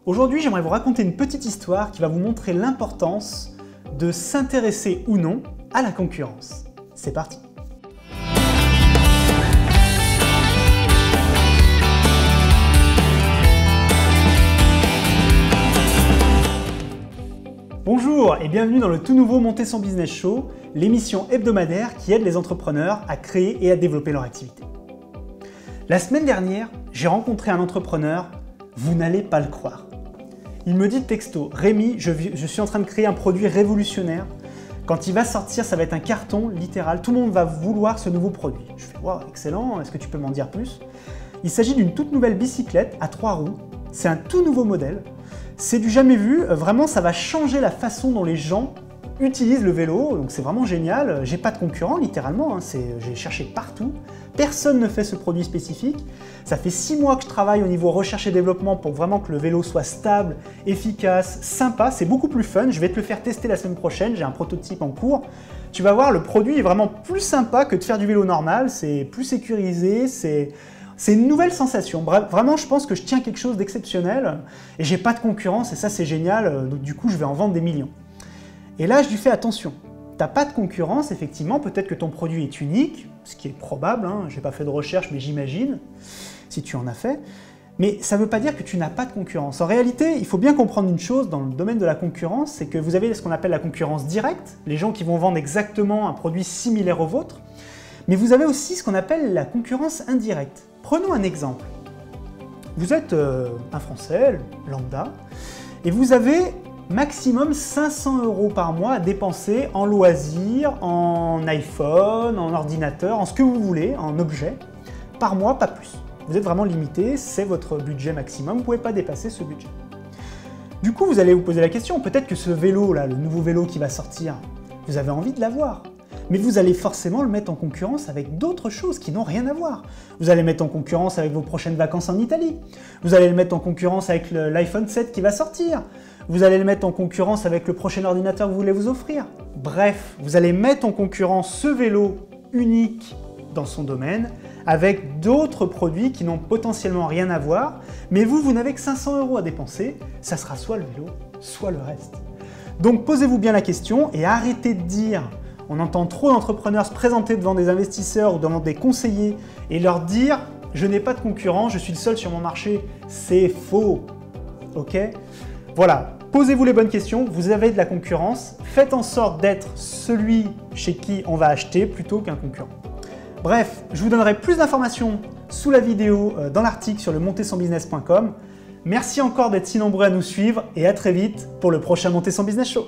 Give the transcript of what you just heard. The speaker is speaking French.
Aujourd'hui, j'aimerais vous raconter une petite histoire qui va vous montrer l'importance de s'intéresser ou non à la concurrence. C'est parti! Bonjour et bienvenue dans le tout nouveau Monter son Business Show, l'émission hebdomadaire qui aide les entrepreneurs à créer et à développer leur activité. La semaine dernière, j'ai rencontré un entrepreneur, vous n'allez pas le croire. Il me dit texto, Rémi, je suis en train de créer un produit révolutionnaire. Quand il va sortir, ça va être un carton littéral. Tout le monde va vouloir ce nouveau produit. Je fais, wow, excellent, est-ce que tu peux m'en dire plus? Il s'agit d'une toute nouvelle bicyclette à 3 roues. C'est un tout nouveau modèle. C'est du jamais vu. Vraiment, ça va changer la façon dont les gens utilisent le vélo. Donc c'est vraiment génial. J'ai pas de concurrent, littéralement. J'ai cherché partout. Personne ne fait ce produit spécifique. Ça fait 6 mois que je travaille au niveau recherche et développement pour vraiment que le vélo soit stable, efficace, sympa. C'est beaucoup plus fun. Je vais te le faire tester la semaine prochaine. J'ai un prototype en cours. Tu vas voir, le produit est vraiment plus sympa que de faire du vélo normal. C'est plus sécurisé. C'est une nouvelle sensation. Vraiment, je pense que je tiens quelque chose d'exceptionnel et j'ai pas de concurrence et ça, c'est génial. Donc, du coup, je vais en vendre des millions. Et là, je lui fais attention. T'as pas de concurrence, effectivement. Peut-être que ton produit est unique, ce qui est probable. J'ai pas fait de recherche, mais j'imagine, si tu en as fait. Mais ça ne veut pas dire que tu n'as pas de concurrence. En réalité, il faut bien comprendre une chose dans le domaine de la concurrence, c'est que vous avez ce qu'on appelle la concurrence directe, les gens qui vont vendre exactement un produit similaire au vôtre. Mais vous avez aussi ce qu'on appelle la concurrence indirecte. Prenons un exemple. Vous êtes un Français, lambda, et vous avez maximum 500 € par mois à dépenser en loisirs, en iPhone, en ordinateur, en ce que vous voulez, en objets, par mois, pas plus. Vous êtes vraiment limité, c'est votre budget maximum, vous ne pouvez pas dépasser ce budget. Du coup, vous allez vous poser la question, peut-être que ce vélo-là, le nouveau vélo qui va sortir, vous avez envie de l'avoir. Mais vous allez forcément le mettre en concurrence avec d'autres choses qui n'ont rien à voir. Vous allez le mettre en concurrence avec vos prochaines vacances en Italie. Vous allez le mettre en concurrence avec l'iPhone 7 qui va sortir. Vous allez le mettre en concurrence avec le prochain ordinateur que vous voulez vous offrir. Bref, vous allez mettre en concurrence ce vélo unique dans son domaine avec d'autres produits qui n'ont potentiellement rien à voir. Mais vous n'avez que 500 € à dépenser. Ça sera soit le vélo, soit le reste. Donc posez-vous bien la question et arrêtez de dire... On entend trop d'entrepreneurs se présenter devant des investisseurs ou devant des conseillers et leur dire « je n'ai pas de concurrent, je suis le seul sur mon marché ». C'est faux, ok? Voilà, posez-vous les bonnes questions, vous avez de la concurrence, faites en sorte d'être celui chez qui on va acheter plutôt qu'un concurrent. Bref, je vous donnerai plus d'informations sous la vidéo dans l'article sur le montersonbusiness.com. Merci encore d'être si nombreux à nous suivre et à très vite pour le prochain Monter son Business Show.